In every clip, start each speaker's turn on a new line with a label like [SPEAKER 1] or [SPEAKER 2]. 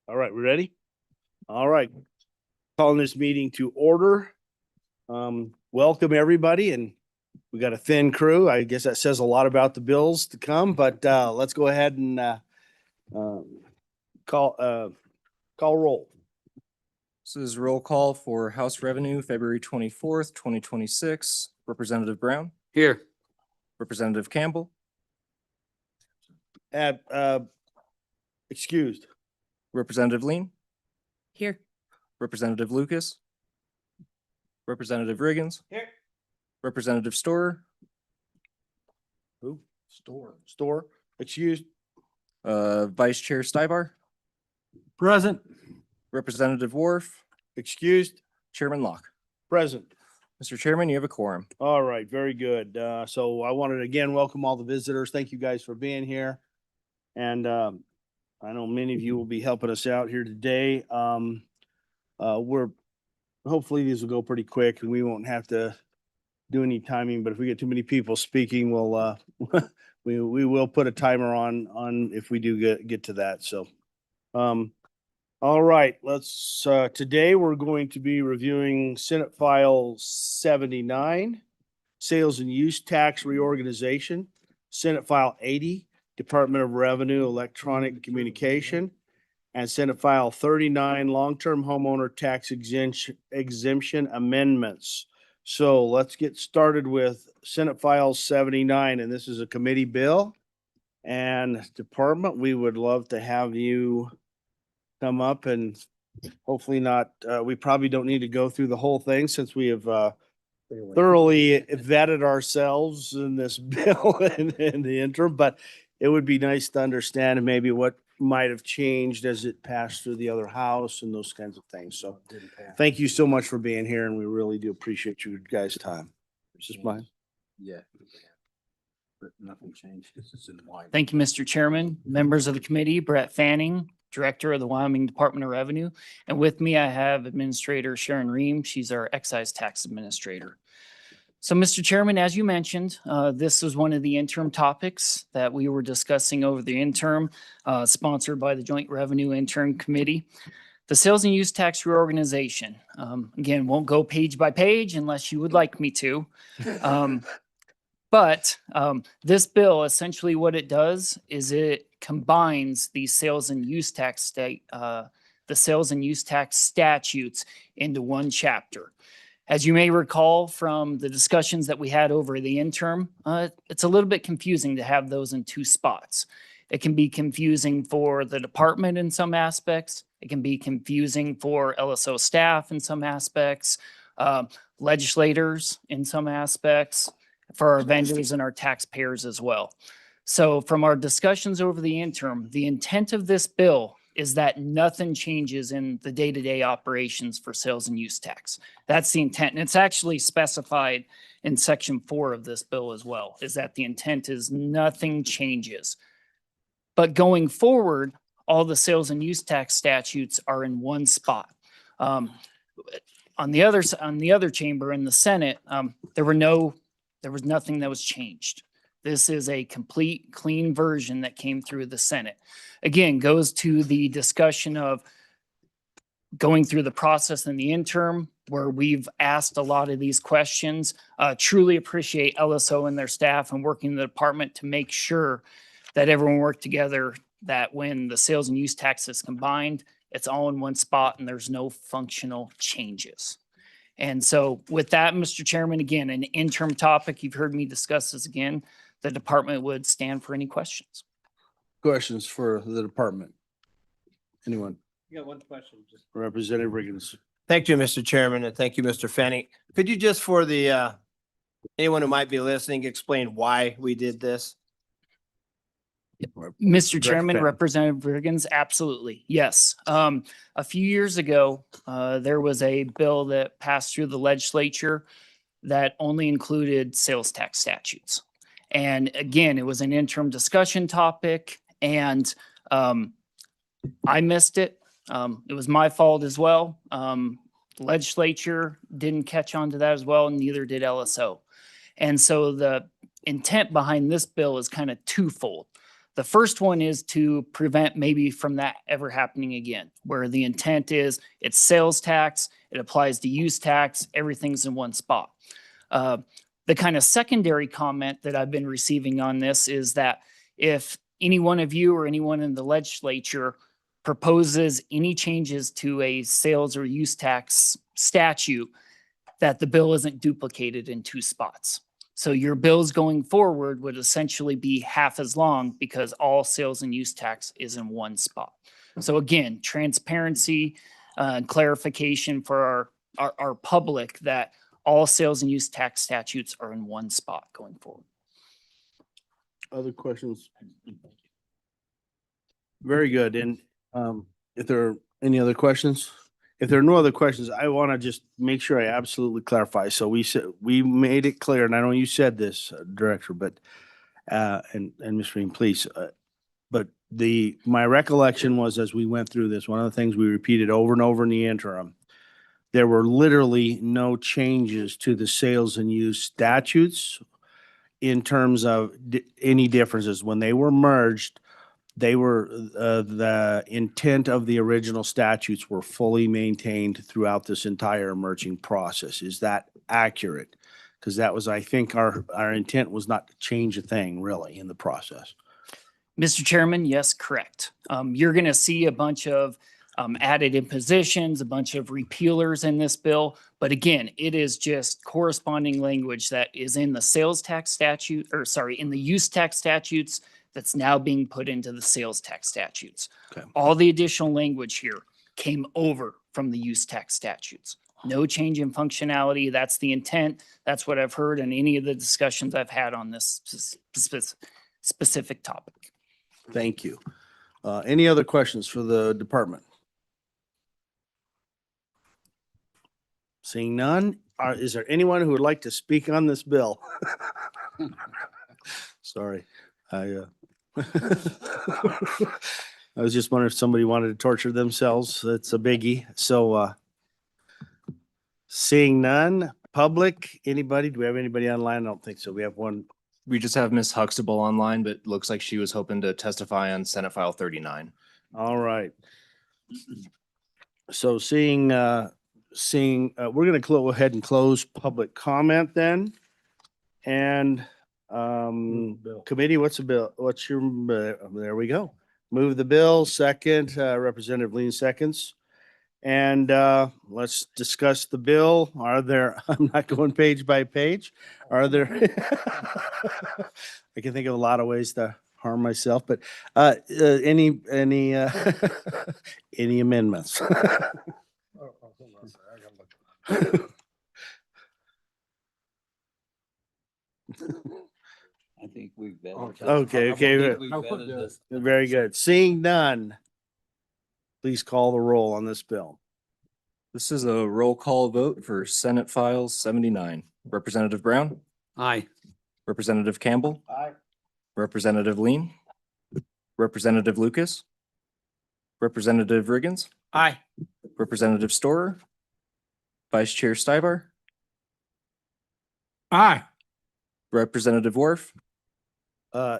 [SPEAKER 1] All right, we ready? All right. Calling this meeting to order. Welcome everybody, and we got a thin crew. I guess that says a lot about the bills to come, but let's go ahead and call roll.
[SPEAKER 2] This is roll call for House Revenue, February 24th, 2026. Representative Brown,
[SPEAKER 3] Here.
[SPEAKER 2] Representative Campbell,
[SPEAKER 1] Excused.
[SPEAKER 2] Representative Lean,
[SPEAKER 4] Here.
[SPEAKER 2] Representative Lucas, Representative Riggins.
[SPEAKER 1] Here.
[SPEAKER 2] Representative Storer,
[SPEAKER 1] Who? Store. Excused.
[SPEAKER 2] Vice Chair Stibar,
[SPEAKER 3] Present.
[SPEAKER 2] Representative Wharf,
[SPEAKER 1] Excused.
[SPEAKER 2] Chairman Locke.
[SPEAKER 1] Present.
[SPEAKER 2] Mr. Chairman, you have a quorum.
[SPEAKER 1] All right, very good. So I wanted to again welcome all the visitors. Thank you guys for being here. And I know many of you will be helping us out here today. Hopefully these will go pretty quick and we won't have to do any timing, but if we get too many people speaking, we'll we will put a timer on if we do get to that. So all right, let's today we're going to be reviewing Senate File 79, Sales and Use Tax Reorganization, Senate File 80, Department of Revenue Electronic Communication, and Senate File 39, Long-Term Homeowner Tax Exemption Amendments. So let's get started with Senate File 79, and this is a committee bill. And Department, we would love to have you come up and hopefully not, we probably don't need to go through the whole thing since we have thoroughly vetted ourselves in this bill in the interim, but it would be nice to understand maybe what might have changed as it passed through the other house and those kinds of things. So thank you so much for being here, and we really do appreciate you guys' time. This is mine.
[SPEAKER 3] Yeah. But nothing changed. This is in line.
[SPEAKER 4] Thank you, Mr. Chairman, members of the committee, Brett Fanning, Director of the Wyoming Department of Revenue. And with me, I have Administrator Sharon Ream. She's our Excise Tax Administrator. So, Mr. Chairman, as you mentioned, this was one of the interim topics that we were discussing over the interim, sponsored by the Joint Revenue Interim Committee. The Sales and Use Tax Reorganization. Again, won't go page by page unless you would like me to. But this bill, essentially what it does is it combines the sales and use tax statutes into one chapter. As you may recall from the discussions that we had over the interim, it's a little bit confusing to have those in two spots. It can be confusing for the department in some aspects. It can be confusing for LSO staff in some aspects, legislators in some aspects, for our vendors and our taxpayers as well. So from our discussions over the interim, the intent of this bill is that nothing changes in the day-to-day operations for sales and use tax. That's the intent. And it's actually specified in section 4 of this bill as well, is that the intent is nothing changes. But going forward, all the sales and use tax statutes are in one spot. On the other chamber in the Senate, there was nothing that was changed. This is a complete, clean version that came through the Senate. Again, goes to the discussion of going through the process in the interim where we've asked a lot of these questions. Truly appreciate LSO and their staff and working in the department to make sure that everyone worked together, that when the sales and use tax is combined, it's all in one spot and there's no functional changes. And so with that, Mr. Chairman, again, an interim topic, you've heard me discuss this again, the department would stand for any questions.
[SPEAKER 1] Questions for the department? Anyone?
[SPEAKER 5] You got one question.
[SPEAKER 1] Representative Riggins.
[SPEAKER 5] Thank you, Mr. Chairman, and thank you, Mr. Fanning. Could you just for the anyone who might be listening, explain why we did this?
[SPEAKER 4] Mr. Chairman,
[SPEAKER 1] Fanning.
[SPEAKER 4] Representative Riggins, absolutely. Yes. A few years ago, there was a bill that passed through the legislature that only included sales tax statutes. And again, it was an interim discussion topic and I missed it. It was my fault as well. Legislature didn't catch on to that as well, and neither did LSO. And so the intent behind this bill is kind of twofold. The first one is to prevent maybe from that ever happening again, where the intent is it's sales tax, it applies to use tax, everything's in one spot. The kind of secondary comment that I've been receiving on this is that if any one of you or anyone in the legislature proposes any changes to a sales or use tax statute, that the bill isn't duplicated in two spots. So your bills going forward would essentially be half as long because all sales and use tax is in one spot. So again, transparency and clarification for our public that all sales and use tax statutes are in one spot going forward.
[SPEAKER 1] Other questions? Very good. And if there are any other questions? If there are no other questions, I want to just make sure I absolutely clarify. So we said, we made it clear, and I know you said this, Director, but, and Ms. Green, please. But my recollection was as we went through this, one of the things we repeated over and over in the interim, there were literally no changes to the sales and use statutes in terms of any differences. When they were merged, they were, the intent of the original statutes were fully maintained throughout this entire merging process. Is that accurate? Because that was, I think, our intent was not to change a thing really in the process.
[SPEAKER 4] Mr. Chairman, yes, correct. You're going to see a bunch of added impositions, a bunch of repealers in this bill. But again, it is just corresponding language that is in the sales tax statute, or sorry, in the use tax statutes that's now being put into the sales tax statutes.
[SPEAKER 1] Okay.
[SPEAKER 4] All the additional language here came over from the use tax statutes. No change in functionality. That's the intent. That's what I've heard in any of the discussions I've had on this specific topic.
[SPEAKER 1] Thank you. Any other questions for the department? Seeing none, is there anyone who would like to speak on this bill? Sorry, I was just wondering if somebody wanted to torture themselves. That's a biggie. So, seeing none, public, anybody? Do we have anybody online? I don't think so. We have one.
[SPEAKER 2] We just have Ms. Huxtable online, but it looks like she was hoping to testify on Senate File 39.
[SPEAKER 1] All right. So seeing, we're going to go ahead and close public comment then. And committee, what's the bill? What's your, there we go. Move the bill, second, Representative Lean seconds. And let's discuss the bill. Are there, I'm not going page by page. Are there, I can think of a lot of ways to harm myself, but any any amendments?
[SPEAKER 3] I think we've vetted.
[SPEAKER 1] Okay,
[SPEAKER 3] I think
[SPEAKER 1] good.
[SPEAKER 3] we've vetted this.
[SPEAKER 1] Very good. Seeing none, please call the roll on this bill.
[SPEAKER 2] This is a roll call vote for Senate File 79. Representative Brown,
[SPEAKER 3] Aye.
[SPEAKER 2] Representative Campbell,
[SPEAKER 1] Aye.
[SPEAKER 2] Representative Lean, Representative Lucas, Representative Riggins,
[SPEAKER 3] Aye.
[SPEAKER 2] Representative Storer, Vice Chair Stibar,
[SPEAKER 3] Aye.
[SPEAKER 2] Representative Worf,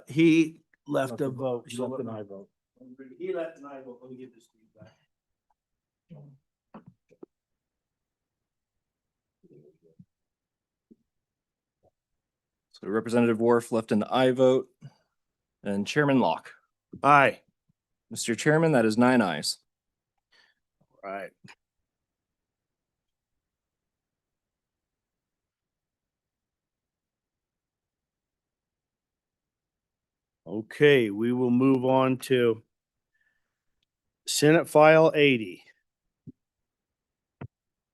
[SPEAKER 1] He left a vote. He left an aye vote. He left an aye vote. Let me give this to you back.
[SPEAKER 2] so Representative Worf left an aye vote, and Chairman Locke.
[SPEAKER 1] Aye.
[SPEAKER 2] Mr. Chairman, that is 9 ayes.
[SPEAKER 1] Right. Okay, we will move on to Senate File 80.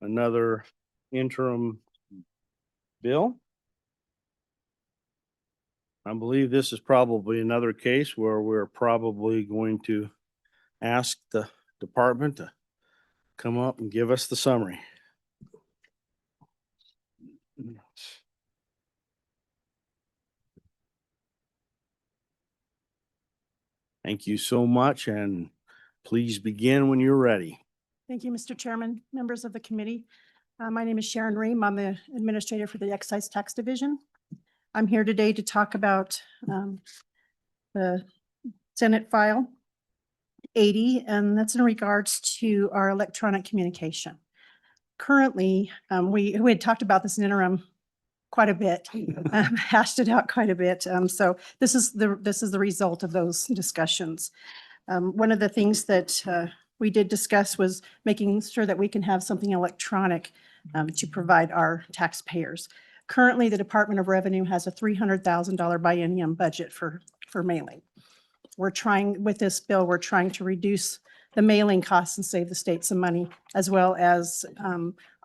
[SPEAKER 1] Another interim bill. I believe this is probably another case where we're probably going to ask the department to come up and give us the summary. Thank you so much, and please begin when you're ready.
[SPEAKER 6] Thank you, Mr. Chairman, members of the committee. My name is Sharon Ream. I'm the administrator for the Excise Tax Division. I'm here today to talk about the Senate File 80, and that's in regards to our electronic communication. Currently, we had talked about this in interim quite a bit, hashed it out quite a bit. So this is the result of those discussions. One of the things that we did discuss was making sure that we can have something electronic to provide our taxpayers. Currently, the Department of Revenue has a $300,000 biennium budget for mailing. We're trying, with this bill, we're trying to reduce the mailing costs and save the state some money, as well as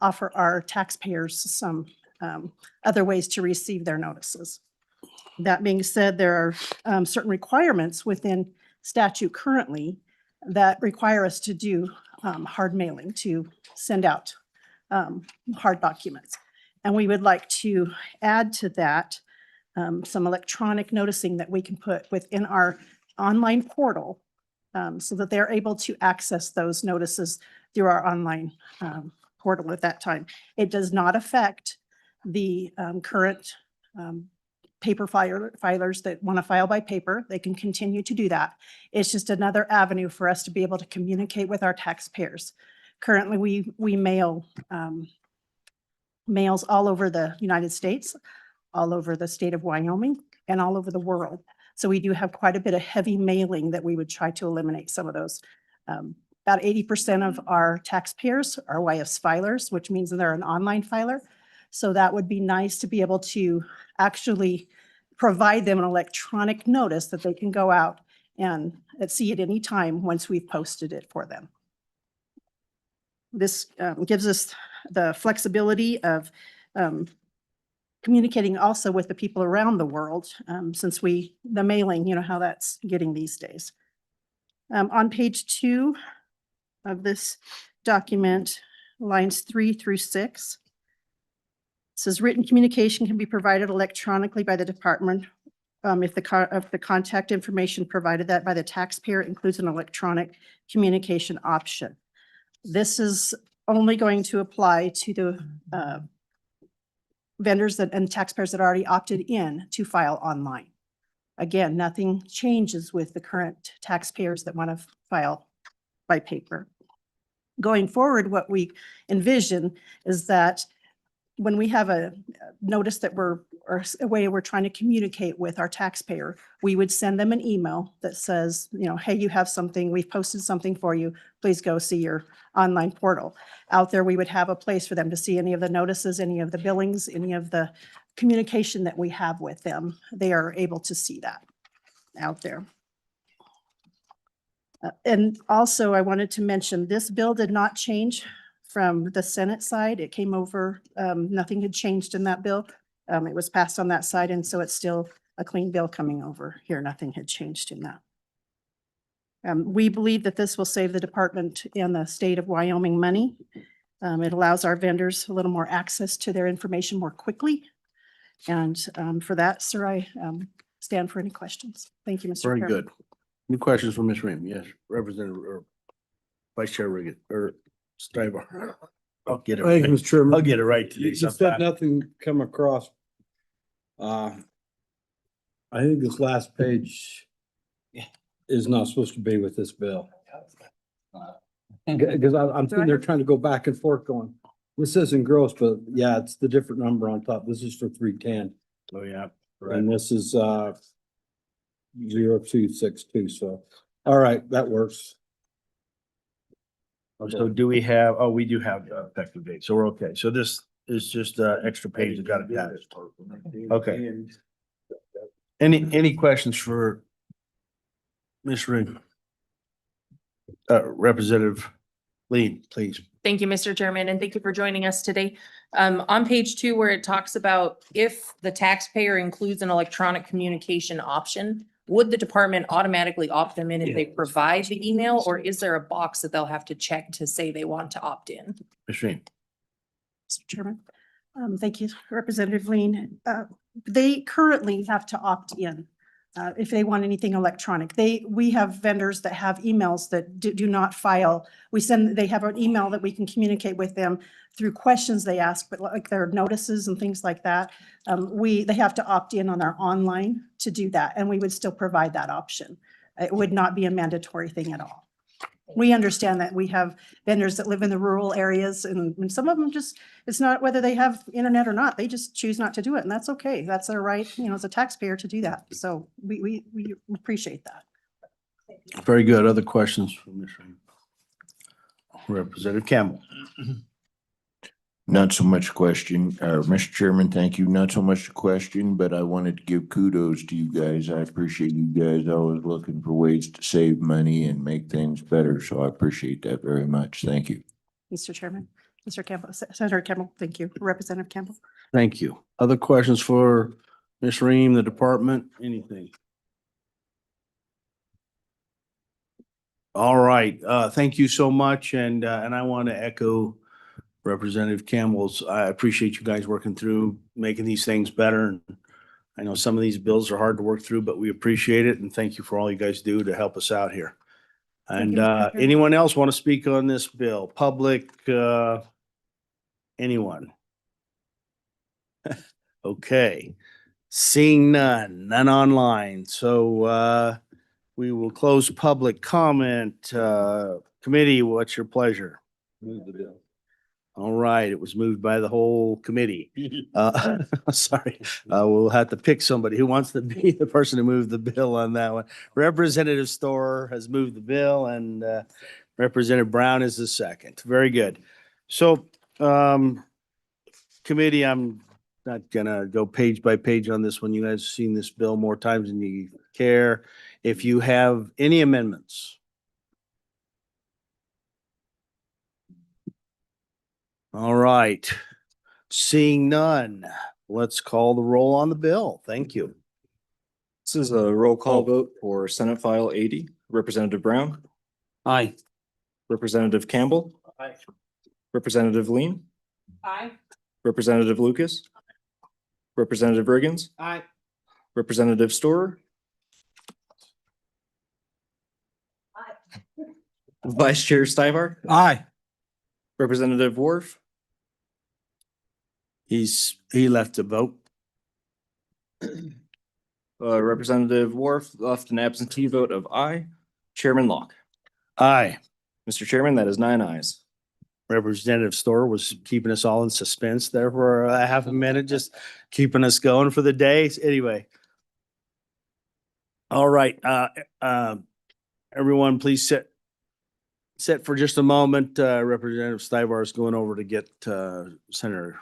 [SPEAKER 6] offer our taxpayers some other ways to receive their notices. That being said, there are certain requirements within statute currently that require us to do hard mailing, to send out hard documents. And we would like to add to that some electronic noticing that we can put within our online portal so that they're able to access those notices through our online portal at that time. It does not affect the current paper filers that want to file by paper. They can continue to do that. It's just another avenue for us to be able to communicate with our taxpayers. Currently, we mail mails all over the United States, all over the state of Wyoming, and all over the world. So we do have quite a bit of heavy mailing that we would try to eliminate some of those. About 80% of our taxpayers are YFS filers, which means they're an online filer. So that would be nice to be able to actually provide them an electronic notice that they can go out and see at any time once we've posted it for them. This gives us the flexibility of communicating also with the people around the world, since the mailing, you know how that's getting these days. On page 2 of this document, lines 3 through 6, it says written communication can be provided electronically by the department if the contact information provided that by the taxpayer includes an electronic communication option. This is only going to apply to the vendors and taxpayers that already opted in to file online. Again, nothing changes with the current taxpayers that want to file by paper. Going forward, what we envision is that when we have a notice that or a way we're trying to communicate with our taxpayer, we would send them an email that says, you know, hey, you have something, we've posted something for you, please go see your online portal. Out there, we would have a place for them to see any of the notices, any of the billings, any of the communication that we have with them. They are able to see that out there. And also, I wanted to mention, this bill did not change from the Senate side. It came over, nothing had changed in that bill. It was passed on that side, and so it's still a clean bill coming over here. Nothing had changed in that. We believe that this will save the department and the state of Wyoming money. It allows our vendors a little more access to their information more quickly. And for that, sir, I stand for any questions. Thank you, Mr.
[SPEAKER 1] Very
[SPEAKER 6] Chairman.
[SPEAKER 1] good. Any questions for Ms. Ream? Yes, Representative or Vice Chair Riggett or Stiver. I'll get it.
[SPEAKER 3] Thank you,
[SPEAKER 1] right.
[SPEAKER 3] Mr. Chairman.
[SPEAKER 1] I'll get it right today.
[SPEAKER 3] Just that nothing come across. I think this last page is not supposed to be with this bill. Because I'm sitting there trying to go back and forth going, this isn't gross, but yeah, it's the different number on top. This is for 310.
[SPEAKER 1] Oh, yeah.
[SPEAKER 3] And this is 0262. So, all right, that works.
[SPEAKER 1] So do we have, oh, we do have the effective date, so we're okay. So this is just extra page that got it added. Okay. Any questions for Ms. Ream? Representative Lee, please.
[SPEAKER 7] Thank you, Mr. Chairman, and thank you for joining us today. On page 2, where it talks about if the taxpayer includes an electronic communication option, would the department automatically opt them in if they provide the email, or is there a box that they'll have to check to say they want to opt in?
[SPEAKER 1] Ms. Ream.
[SPEAKER 6] Mr. Chairman. Thank you, Representative Lean. They currently have to opt in if they want anything electronic. We have vendors that have emails that do not file. They have an email that we can communicate with them through questions they ask, but like their notices and things like that. They have to opt in on their online to do that, and we would still provide that option. It would not be a mandatory thing at all. We understand that we have vendors that live in the rural areas and some of them just, it's not whether they have internet or not, they just choose not to do it, and that's okay. That's their right, as a taxpayer to do that. So we appreciate that.
[SPEAKER 1] Very good. Other questions from Ms. Ream? Representative Campbell.
[SPEAKER 8] Not so much a question, Mr. Chairman, thank you. Not so much a question, but I wanted to give kudos to you guys. I appreciate you guys always looking for ways to save money and make things better. So I appreciate that very much. Thank you.
[SPEAKER 6] Mr. Chairman, Mr. Campbell, Senator Campbell, thank you. Representative Campbell.
[SPEAKER 1] Thank you. Other questions for Ms. Ream, the department? Anything? All right. Thank you so much. And I want to echo Representative Campbell's. I appreciate you guys working through, making these things better. I know some of these bills are hard to work through, but we appreciate it. And thank you for all you guys do to help us out here.
[SPEAKER 6] Thank
[SPEAKER 1] And
[SPEAKER 6] you, Mr. Chairman.
[SPEAKER 1] anyone else want to speak on this bill? Public, anyone? Okay. Seeing none online. So we will close public comment. Committee, what's your pleasure?
[SPEAKER 3] Move the bill.
[SPEAKER 1] All right, it was moved by the whole committee. Sorry, we'll have to pick somebody who wants to be the person to move the bill on that one. Representative Storer has moved the bill and Representative Brown is the second. Very good. So, committee, I'm not gonna go page by page on this one. You guys have seen this bill more times than you care. If you have any amendments, all right, seeing none, let's call the roll on the bill. Thank you.
[SPEAKER 2] This is a roll call vote for Senate File 80. Representative Brown,
[SPEAKER 1] Aye.
[SPEAKER 2] Representative Campbell,
[SPEAKER 5] Aye.
[SPEAKER 2] Representative Lean,
[SPEAKER 7] Aye.
[SPEAKER 2] Representative Lucas, Representative Riggins,
[SPEAKER 5] Aye.
[SPEAKER 2] Representative Storer, Vice Chair Stivart,
[SPEAKER 3] Aye.
[SPEAKER 2] Representative Worf,
[SPEAKER 1] He left to vote.
[SPEAKER 2] Representative Worf left an absentee vote of aye. Chairman Locke.
[SPEAKER 1] Aye.
[SPEAKER 2] Mr. Chairman, that is 9 ayes.
[SPEAKER 1] Representative Storer was keeping us all in suspense there for a half a minute, just keeping us going for the day. Anyway. All right, everyone, please sit for just a moment. Representative Stivar is going over to get Senator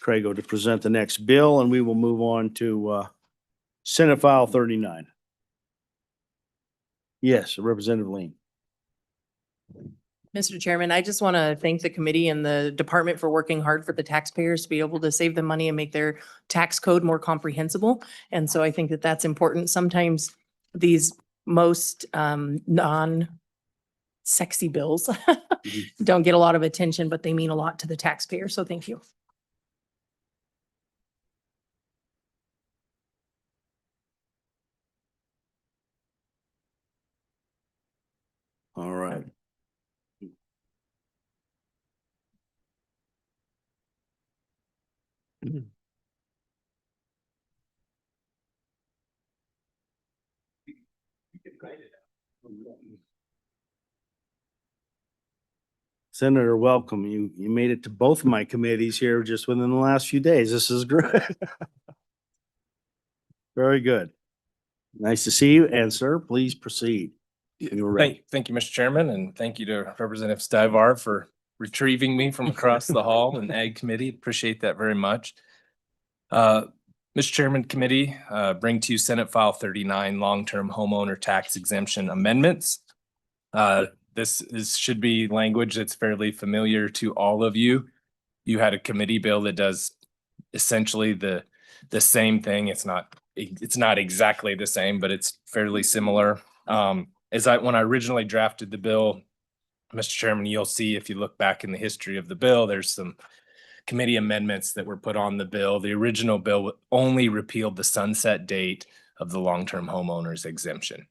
[SPEAKER 1] Crago to present the next bill, and we will move on to Senate File 39. Yes, Representative Lean.
[SPEAKER 7] Mr. Chairman, I just want to thank the committee and the department for working hard for the taxpayers to be able to save them money and make their tax code more comprehensible. And so I think that that's important. Sometimes these most non-sexy bills don't get a lot of attention, but they mean a lot to the taxpayer. So thank you.
[SPEAKER 1] All right. Senator, welcome. You made it to both of my committees here just within the last few days. This is great. Very good. Nice to see you. And sir, please proceed. You're ready.
[SPEAKER 9] Thank you, Mr. Chairman, and thank you to Representative Stivar for retrieving me from across the hall in Ag Committee. Appreciate that very much. Mr. Chairman, Committee, bring to you Senate File 39, Long-Term Homeowner Tax Exemption Amendments. Should be language that's fairly familiar to all of you. You had a committee bill that does essentially the same thing. It's not exactly the same, but it's fairly similar. When I originally drafted the bill, Mr. Chairman, you'll see if you look back in the history of the bill, there's some committee amendments that were put on the bill. The original bill only repealed the sunset date of the long-term homeowners exemption.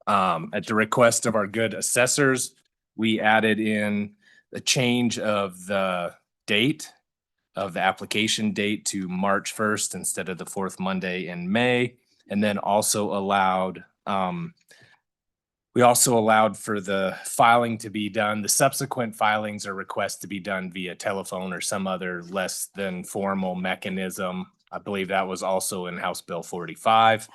[SPEAKER 9] At the request of our good assessors, we added in the change of the date of the application date to March 1st instead of the fourth Monday in May, and then also allowed We also allowed for the filing to be done. The subsequent filings or requests to be done via telephone or some other less than formal mechanism. I believe that was also in House Bill 45.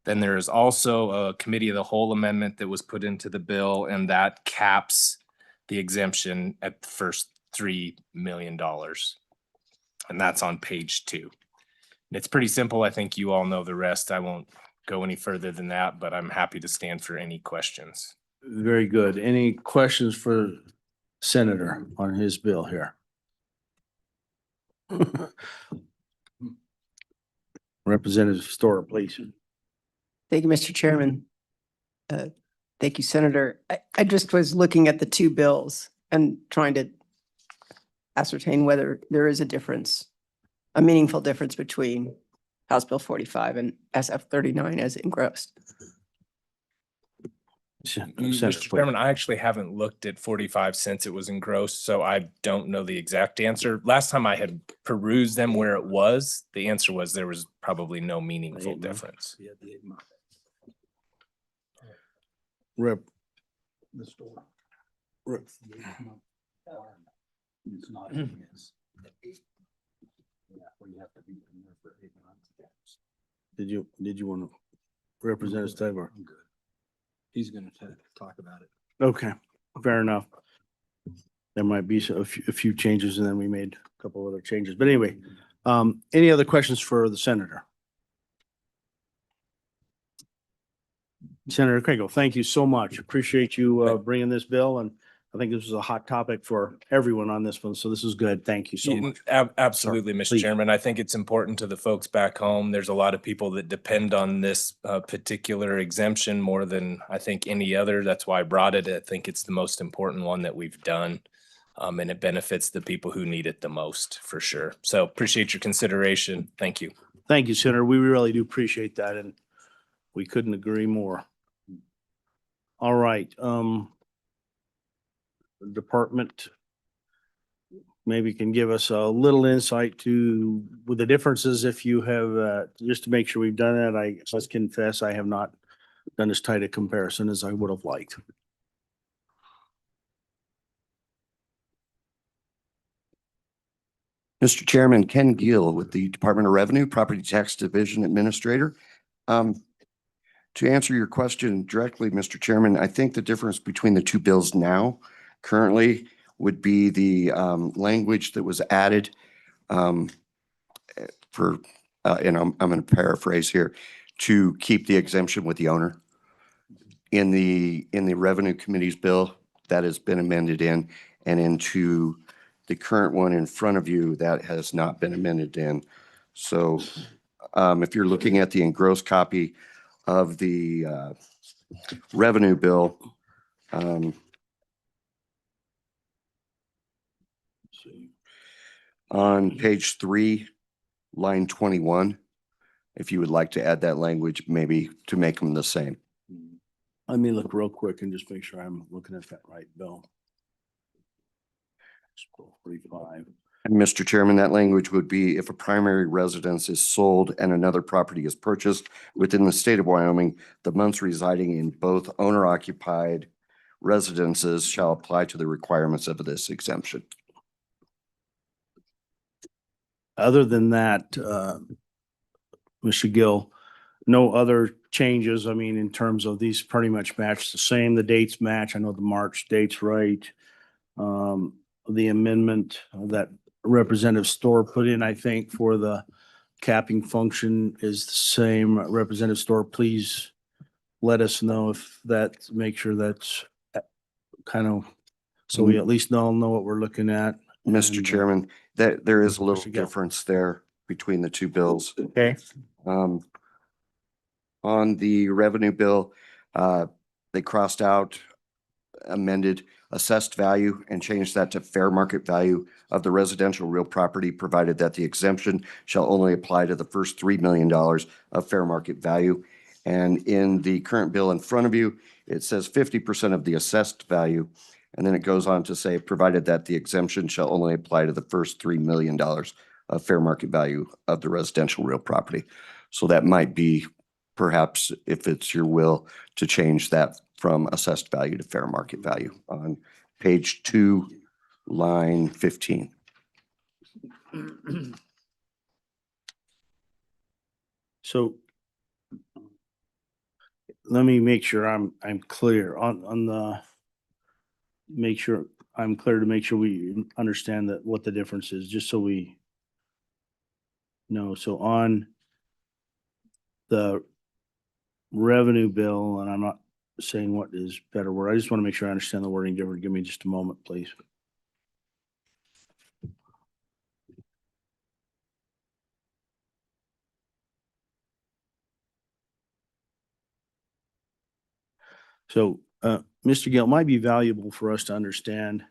[SPEAKER 9] Then there is also a committee of the whole amendment that was put into the bill, and that caps the exemption at the first $3 million. And that's on page 2. And it's pretty simple. I think you all know the rest. I won't go any further than that, but I'm happy to stand for any questions.
[SPEAKER 1] Very good. Any questions for Senator on his bill here? Representative Storer, please.
[SPEAKER 10] Thank you, Mr. Chairman. Thank you, Senator. I just was looking at the two bills and trying to ascertain whether there is a difference, a meaningful difference between House Bill 45 and SF 39 as engrossed.
[SPEAKER 1] Senator,
[SPEAKER 9] Mr.
[SPEAKER 1] please.
[SPEAKER 9] Chairman, I actually haven't looked at 45 since it was engrossed, so I don't know the exact answer. Last time I had perused them where it was, the answer was there was probably no meaningful difference.
[SPEAKER 1] Rep. Did you want to represent Stiver?
[SPEAKER 3] He's gonna talk about it.
[SPEAKER 1] Okay, fair enough. There might be a few changes and then we made a couple other changes. But anyway, any other questions for the senator? Senator Kriegel, thank you so much. Appreciate you bringing this bill, and I think this was a hot topic for everyone on this one. So this is good. Thank you so
[SPEAKER 9] Yeah,
[SPEAKER 1] much.
[SPEAKER 9] Absolutely, Mr.
[SPEAKER 1] Please.
[SPEAKER 9] Chairman. I think it's important to the folks back home. There's a lot of people that depend on this particular exemption more than I think any other. That's why I brought it. I think it's the most important one that we've done. And it benefits the people who need it the most, for sure. So appreciate your consideration. Thank you.
[SPEAKER 1] Thank you, Senator. We really do appreciate that, and we couldn't agree more. All right, department maybe can give us a little insight to with the differences if you have, just to make sure we've done it. I must confess, I have not done as tight a comparison as I would have liked.
[SPEAKER 11] Mr. Chairman, Ken Gill with the Department of Revenue, Property Tax Division Administrator. To answer your question directly, Mr. Chairman, I think the difference between the two bills now currently would be the language that was added for, and I'm going to paraphrase here, to keep the exemption with the owner. In the Revenue Committee's bill, that has been amended in, and into the current one in front of you, that has not been amended in. So if you're looking at the engrossed copy of the revenue bill, on page 3, line 21, if you would like to add that language, maybe to make them the same.
[SPEAKER 1] Let me look real quick and just make sure I'm looking at that right bill. 45.
[SPEAKER 11] And Mr. Chairman, that language would be if a primary residence is sold and another property is purchased within the state of Wyoming, the months residing in both owner-occupied residences shall apply to the requirements of this exemption.
[SPEAKER 1] Other than that, Mr. Gill, no other changes. I mean, in terms of these pretty much match the same. The dates match. I know the March date's right. The amendment that Representative Storer put in, I think, for the capping function is the same. Representative Storer, please let us know if that, make sure that's kind of, so we at least know what we're looking at.
[SPEAKER 11] Mr.
[SPEAKER 1] And,
[SPEAKER 11] Chairman, that there is a little
[SPEAKER 1] Mr. Gill.
[SPEAKER 11] difference there between the two bills.
[SPEAKER 1] Okay.
[SPEAKER 11] On the revenue bill, they crossed out, amended assessed value and changed that to fair market value of the residential real property, provided that the exemption shall only apply to the first $3 million of fair market value. And in the current bill in front of you, it says 50% of the assessed value. And then it goes on to say, provided that the exemption shall only apply to the first $3 million of fair market value of the residential real property. So that might be perhaps, if it's your will, to change that from assessed value to fair market value on page 2, line 15.
[SPEAKER 1] So let me make sure I'm clear on the, make sure I'm clear to make sure we understand that what the difference is, just so we know. So on the revenue bill, and I'm not saying what is better word, I just want to make sure I understand the wording different. Give me just a moment, please. So, Mr. Gill, it might be valuable for us to understand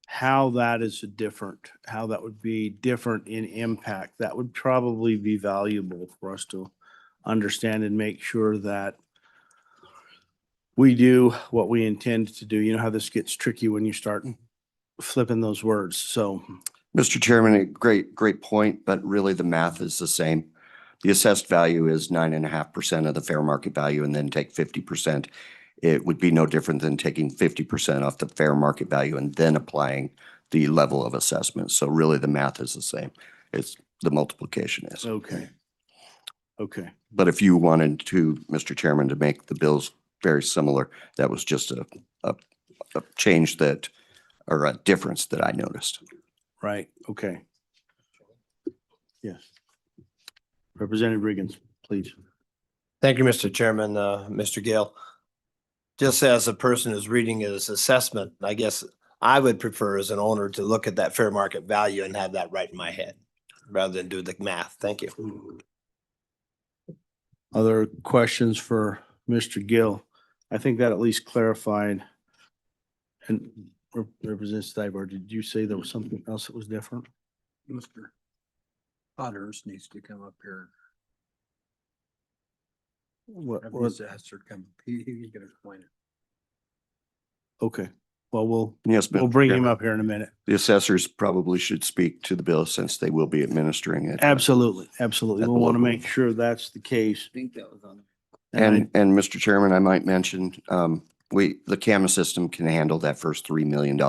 [SPEAKER 1] how that is different, how that would be different in impact. That would probably be valuable for us to understand and make sure that we do what we intend to do. You know how this gets tricky when you start flipping those words. So,
[SPEAKER 11] Mr. Chairman, a great point, but really the math is the same. The assessed value is 9.5% of the fair market value, and then take 50%. It would be no different than taking 50% off the fair market value and then applying the level of assessment. So really the math is the same. It's the multiplication is.
[SPEAKER 1] okay. Okay.
[SPEAKER 11] But if you wanted to, Mr. Chairman, to make the bills very similar, that was just a change that, or a difference that I noticed.
[SPEAKER 1] Right. Okay. Yes. Representative Riggins, please.
[SPEAKER 5] Thank you, Mr. Chairman, Mr. Gale. Just as a person who's reading his assessment, I guess I would prefer as an owner to look at that fair market value and have that right in my head rather than do the math. Thank you.
[SPEAKER 1] Other questions for Mr. Gill? I think that at least clarified. And Representative Stibar, did you say there was something else that was different?
[SPEAKER 3] Mr. Potters needs to come up here.
[SPEAKER 1] What,
[SPEAKER 3] Have
[SPEAKER 1] what?
[SPEAKER 3] his assessor come, he can explain it.
[SPEAKER 1] Okay. Well, we'll
[SPEAKER 11] Yes,
[SPEAKER 1] we'll
[SPEAKER 11] Mr.
[SPEAKER 1] bring him
[SPEAKER 11] Chairman.
[SPEAKER 1] up here in a minute.
[SPEAKER 11] The assessors probably should speak to the bill since they will be administering it.
[SPEAKER 1] Absolutely. Absolutely.
[SPEAKER 11] At the
[SPEAKER 1] We'll want to
[SPEAKER 11] local-
[SPEAKER 1] make sure that's the case.
[SPEAKER 3] I think that was on.
[SPEAKER 11] And Mr. Chairman, I might mention, the CAMA system can handle that first $3 million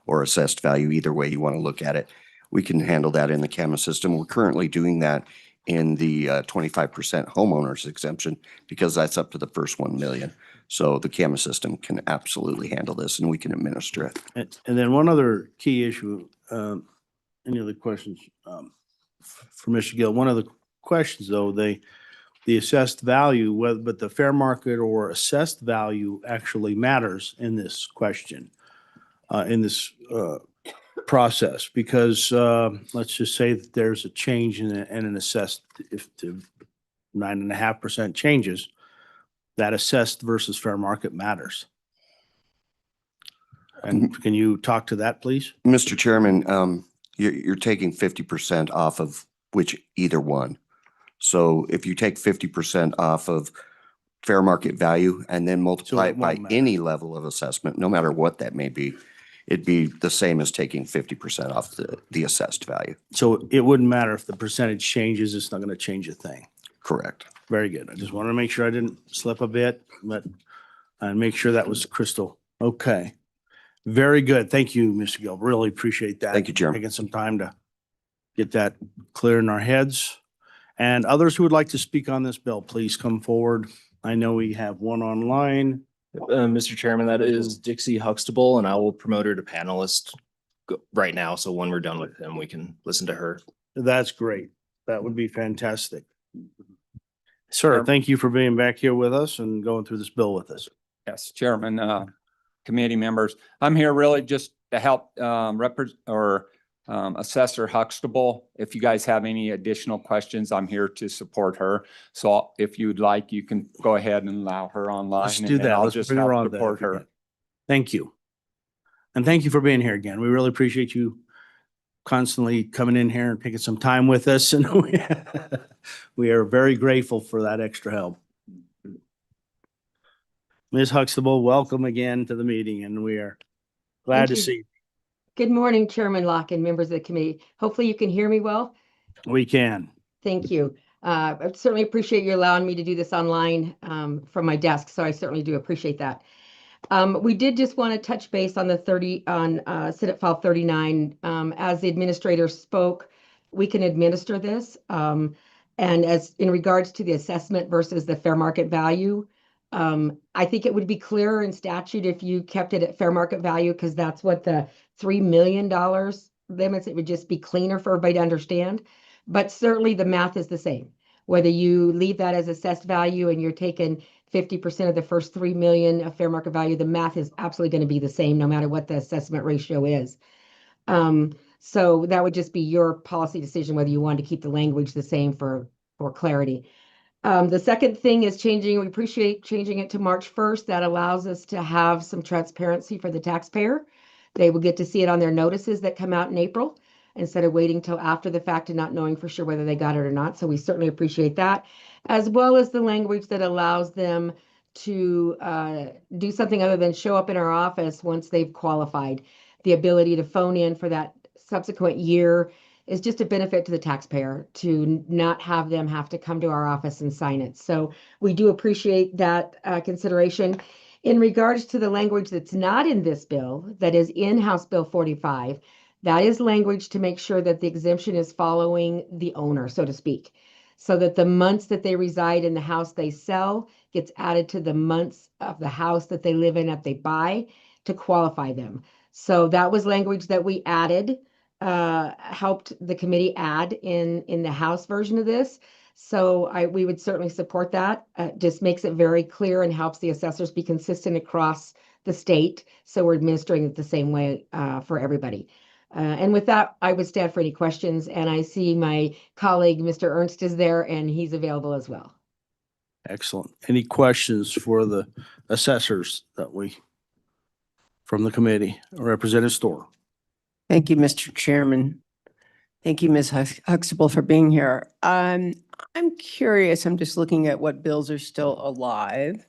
[SPEAKER 11] or assessed value, either way you want to look at it. We can handle that in the CAMA system. We're currently doing that in the 25% homeowners exemption because that's up to the first 1 million. So the CAMA system can absolutely handle this and we can administer it.
[SPEAKER 1] And then one other key issue, any other questions for Mr. Gill? One of the questions though, the assessed value, whether, but the fair market or assessed value actually matters in this question, in this process, because let's just say that there's a change in an assessed, if the 9.5% changes, that assessed versus fair market matters. And can you talk to that, please?
[SPEAKER 11] Mr. Chairman, you're taking 50% off of which either one. So if you take 50% off of fair market value and then multiply
[SPEAKER 1] it
[SPEAKER 11] it by
[SPEAKER 1] won't matter.
[SPEAKER 11] any level of assessment, no matter what that may be, it'd be the same as taking 50% off the assessed value.
[SPEAKER 1] So it wouldn't matter if the percentage changes, it's not going to change a thing.
[SPEAKER 11] Correct.
[SPEAKER 1] Very good. I just wanted to make sure I didn't slip a bit, but and make sure that was crystal. Okay. Very good. Thank you, Mr. Gill. Really appreciate that.
[SPEAKER 11] Thank you, Chairman.
[SPEAKER 1] Taking some time to get that clear in our heads. And others who would like to speak on this bill, please come forward. I know we have one online.
[SPEAKER 2] Mr. Chairman, that is Dixie Huxtable, and I will promote her to panelist right now. So when we're done with him, we can listen to her.
[SPEAKER 1] That's great. That would be fantastic. Sir, thank you for being back here with us and going through this bill with us.
[SPEAKER 12] Yes, Chairman, committee members. I'm here really just to help Assessor Huxtable. If you guys have any additional questions, I'm here to support her. So if you'd like, you can go ahead and allow her online.
[SPEAKER 1] Let's
[SPEAKER 12] and
[SPEAKER 1] do
[SPEAKER 12] then
[SPEAKER 1] that.
[SPEAKER 12] I'll
[SPEAKER 1] Let's
[SPEAKER 12] just
[SPEAKER 1] bring her
[SPEAKER 12] help
[SPEAKER 1] on then
[SPEAKER 12] support
[SPEAKER 1] if we
[SPEAKER 12] her.
[SPEAKER 1] can. Thank you. And thank you for being here again. We really appreciate you constantly coming in here and taking some time with us. And we are very grateful for that extra help. Ms. Huxtable, welcome again to the meeting, and we are glad
[SPEAKER 13] Thank
[SPEAKER 1] to
[SPEAKER 13] you.
[SPEAKER 1] see you.
[SPEAKER 13] Good morning, Chairman Locke and members of the committee. Hopefully you can hear me well.
[SPEAKER 1] We can.
[SPEAKER 13] Thank you. I certainly appreciate you allowing me to do this online from my desk, so I certainly do appreciate that. We did just want to touch base on Senate File 39. As the administrator spoke, we can administer this. And as in regards to the assessment versus the fair market value, I think it would be clearer in statute if you kept it at fair market value, because that's what the $3 million limits. It would just be cleaner for everybody to understand. But certainly the math is the same. Whether you leave that as assessed value and you're taking 50% of the first 3 million of fair market value, the math is absolutely going to be the same no matter what the assessment ratio is. So that would just be your policy decision whether you want to keep the language the same for clarity. The second thing is we appreciate changing it to March 1st. That allows us to have some transparency for the taxpayer. They will get to see it on their notices that come out in April instead of waiting till after the fact and not knowing for sure whether they got it or not. So we certainly appreciate that, as well as the language that allows them to do something other than show up in our office once they've qualified. The ability to phone in for that subsequent year is just a benefit to the taxpayer to not have them have to come to our office and sign it. So we do appreciate that consideration. In regards to the language that's not in this bill, that is in House Bill 45, that is language to make sure that the exemption is following the owner, so to speak, so that the months that they reside in the house they sell gets added to the months of the house that they live in that they buy to qualify them. So that was language that we added, helped the committee add in the House version of this. So we would certainly support that. Just makes it very clear and helps the assessors be consistent across the state. So we're administering it the same way for everybody. And with that, I would stand for any questions. And I see my colleague, Mr. Ernst, is there, and he's available as well.
[SPEAKER 1] Excellent. Any questions for the assessors from the committee? Representative Storr.
[SPEAKER 10] Thank you, Mr. Chairman. Thank you, Ms. Huxtable, for being here. I'm curious, I'm just looking at what bills are still alive.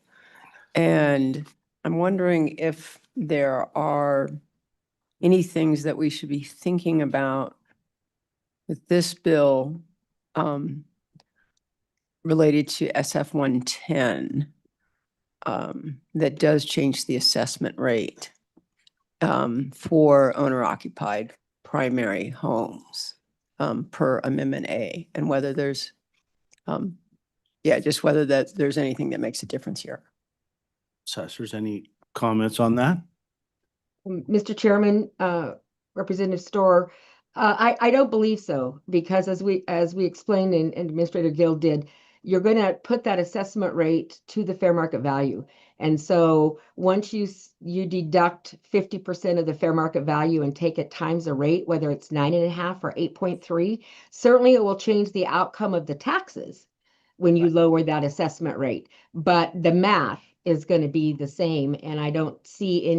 [SPEAKER 10] And I'm wondering if there are any things that we should be thinking about with this bill related to SF 110 that does change the assessment rate for owner-occupied primary homes per Amendment A, and whether there's, just whether there's anything that makes a difference here.
[SPEAKER 1] Assessors, any comments on that?
[SPEAKER 13] Mr. Chairman, Representative Storr, I don't believe so, because as we explained and Administrator Gill did, you're going to put that assessment rate to the fair market value. And so once you deduct 50% of the fair market value and take it times a rate, whether it's 9.5 or 8.3, certainly it will change the outcome of the taxes when you lower that assessment rate. But the math is going to be the same, and I don't see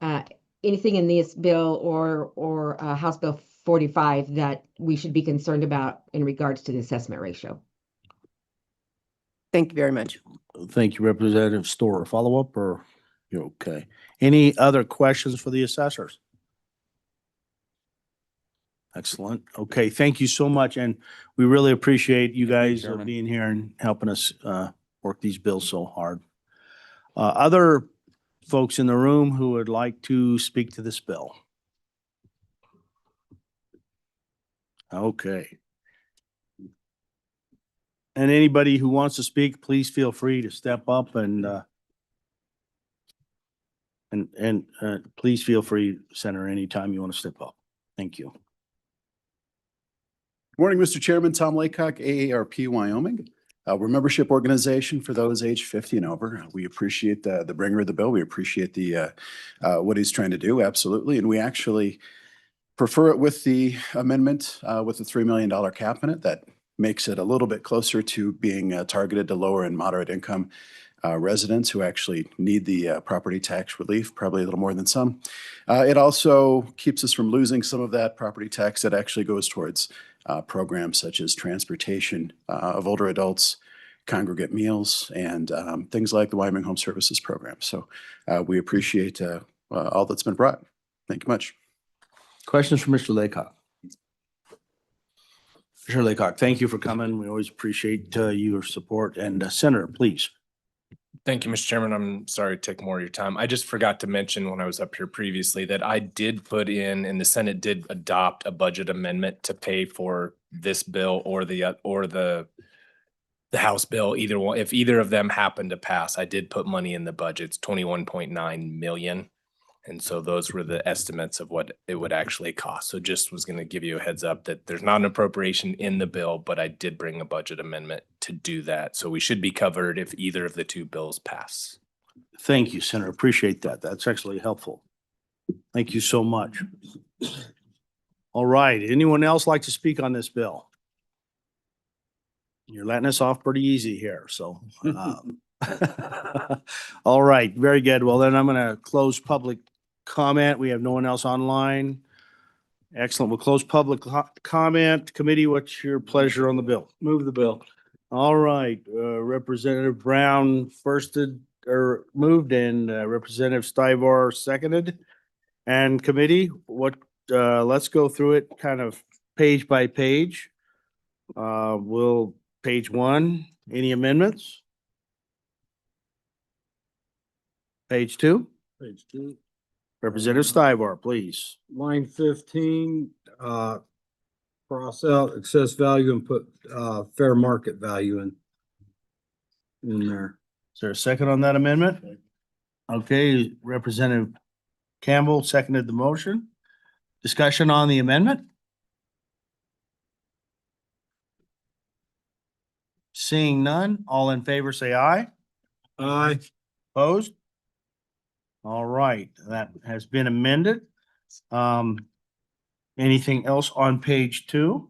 [SPEAKER 13] anything in this bill or House Bill 45 that we should be concerned about in regards to the assessment ratio.
[SPEAKER 10] Thank you very much.
[SPEAKER 1] Thank you, Representative Storr. Follow up, or you're okay? Any other questions for the assessors? Excellent. Okay, thank you so much. And we really appreciate you guys being here and helping us work these bills so hard. Other folks in the room who would like to speak to this bill? Okay. And anybody who wants to speak, please feel free to step up and please feel free, Senator, anytime you want to step up. Thank you.
[SPEAKER 14] Good morning, Mr. Chairman. Tom Laycock, AARP Wyoming. We're a membership organization for those age 50 and over. We appreciate the bringer of the bill. We appreciate what he's trying to do, absolutely. And we actually prefer it with the amendment with the $3 million cap in it. That makes it a little bit closer to being targeted to lower and moderate income residents who actually need the property tax relief, probably a little more than some. It also keeps us from losing some of that property tax that actually goes towards programs such as transportation of older adults, congregate meals, and things like the Wyoming Home Services Program. So we appreciate all that's been brought. Thank you much.
[SPEAKER 1] Questions for Mr. Laycock? Mr. Laycock, thank you for coming. We always appreciate your support. And Senator, please.
[SPEAKER 9] Thank you, Mr. Chairman. I'm sorry to take more of your time. I just forgot to mention when I was up here previously that I did put in, and the Senate did adopt a budget amendment to pay for this bill or the House bill, either one. If either of them happened to pass, I did put money in the budget. It's 21.9 million. And so those were the estimates of what it would actually cost. So just was going to give you a heads up that there's not an appropriation in the bill, but I did bring a budget amendment to do that. So we should be covered if either of the two bills pass.
[SPEAKER 1] Thank you, Senator. Appreciate that. That's actually helpful. Thank you so much. All right. Anyone else like to speak on this bill? You're letting us off pretty easy here, so. All right, very good. Well, then I'm going to close public comment. We have no one else online. Excellent. We'll close public comment. Committee, what's your pleasure on the bill?
[SPEAKER 3] Move the bill.
[SPEAKER 1] All right, Representative Brown moved and Representative Stivar seconded. And committee, let's go through it kind of page by page. Page 1, any amendments? Page 2,
[SPEAKER 3] Page 2.
[SPEAKER 1] Representative Stivar, please.
[SPEAKER 3] Line 15, cross out excess value and put, fair market value in there.
[SPEAKER 1] Is there a second on that amendment? Okay, Representative Campbell seconded the motion. Discussion on the amendment? Seeing none, all in favor say aye.
[SPEAKER 3] Aye.
[SPEAKER 1] Opposed? All right, that has been amended. Anything else on page 2?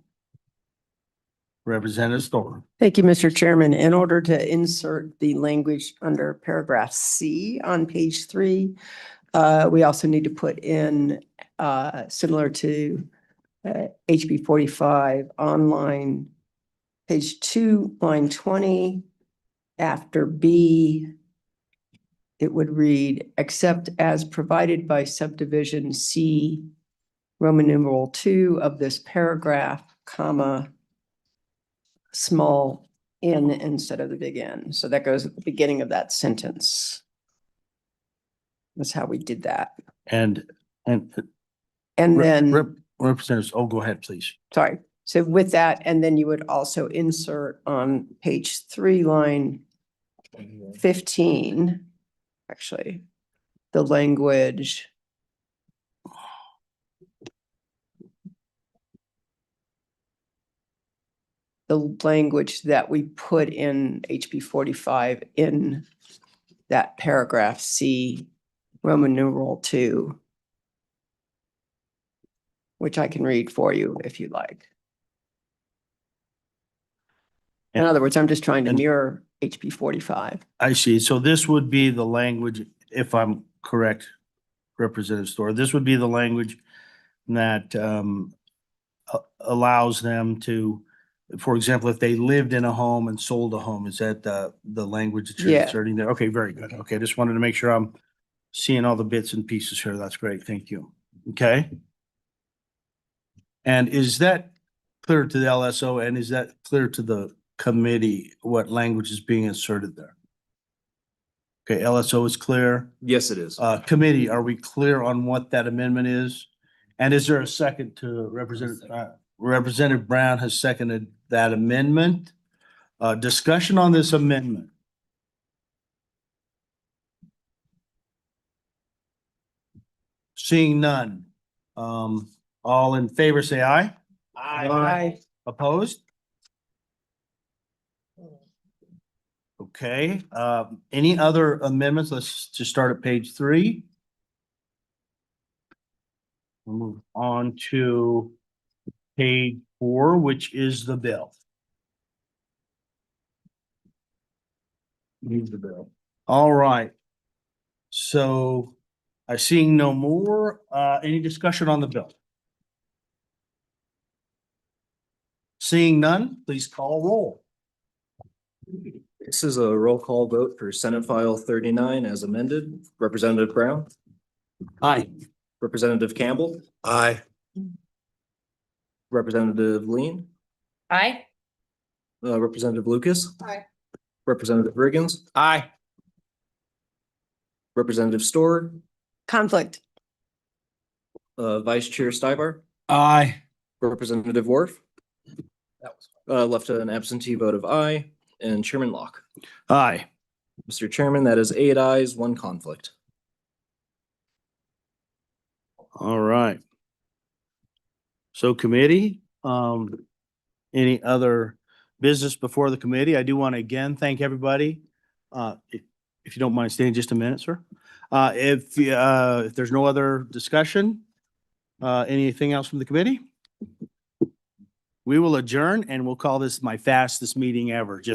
[SPEAKER 1] Representative Stover.
[SPEAKER 10] Thank you, Mr. Chairman. In order to insert the language under paragraph C on page 3, we also need to put in, similar to HB 45 on line page 2, line 20, after B, it would read, except as provided by subdivision C, Roman numeral 2 of this paragraph, comma, small n instead of the big N. So that goes at the beginning of that sentence. That's how we did that.
[SPEAKER 1] And
[SPEAKER 10] then,
[SPEAKER 1] Representatives, go ahead, please.
[SPEAKER 10] sorry. So with that, and then you would also insert on page 3, line 15, actually, the language. The language that we put in HB 45 in that paragraph C, Roman numeral 2, which I can read for you if you like. In other words, I'm just trying to mirror HB 45.
[SPEAKER 1] I see. So this would be the language, if I'm correct, Representative Storer, this would be the language that allows them to, for example, if they lived in a home and sold a home, is that the language that you're
[SPEAKER 10] Yeah.
[SPEAKER 1] inserting there? Okay, very good. Okay, just wanted to make sure I'm seeing all the bits and pieces here. That's great. Thank you. Okay. And is that clear to the LSO and is that clear to the committee, what language is being inserted there? Okay, LSO is clear.
[SPEAKER 2] Yes, it is.
[SPEAKER 1] Committee, are we clear on what that amendment is? And is there a second to Representative Brown has seconded that amendment? Discussion on this amendment. Seeing none. All in favor, say aye.
[SPEAKER 10] Aye.
[SPEAKER 1] Opposed? Okay, any other amendments? Let's just start at page 3. We'll move on to page 4, which is the bill. Move the bill. All right. So I seeing no more, any discussion on the bill? Seeing none, please call roll.
[SPEAKER 2] This is a roll call vote for Senate File 39 as amended. Representative Brown,
[SPEAKER 1] Aye.
[SPEAKER 2] Representative Campbell,
[SPEAKER 5] Aye.
[SPEAKER 2] Representative Lean,
[SPEAKER 7] Aye.
[SPEAKER 2] Representative Lucas.
[SPEAKER 7] Aye.
[SPEAKER 2] Representative Riggins.
[SPEAKER 5] Aye.
[SPEAKER 2] Representative Store,
[SPEAKER 10] Conflict.
[SPEAKER 2] Vice Chair Stibar,
[SPEAKER 3] Aye.
[SPEAKER 2] Representative Worf. Left an absentee vote of aye, and Chairman Locke.
[SPEAKER 1] Aye.
[SPEAKER 2] Mr. Chairman, that is 8 ayes, 1 conflict.
[SPEAKER 1] All right. So committee, any other business before the committee? I do want to again thank everybody. If you don't mind staying just a minute, sir. If there's no other discussion, anything else from the committee? We will adjourn and we'll call this my fastest meeting ever, just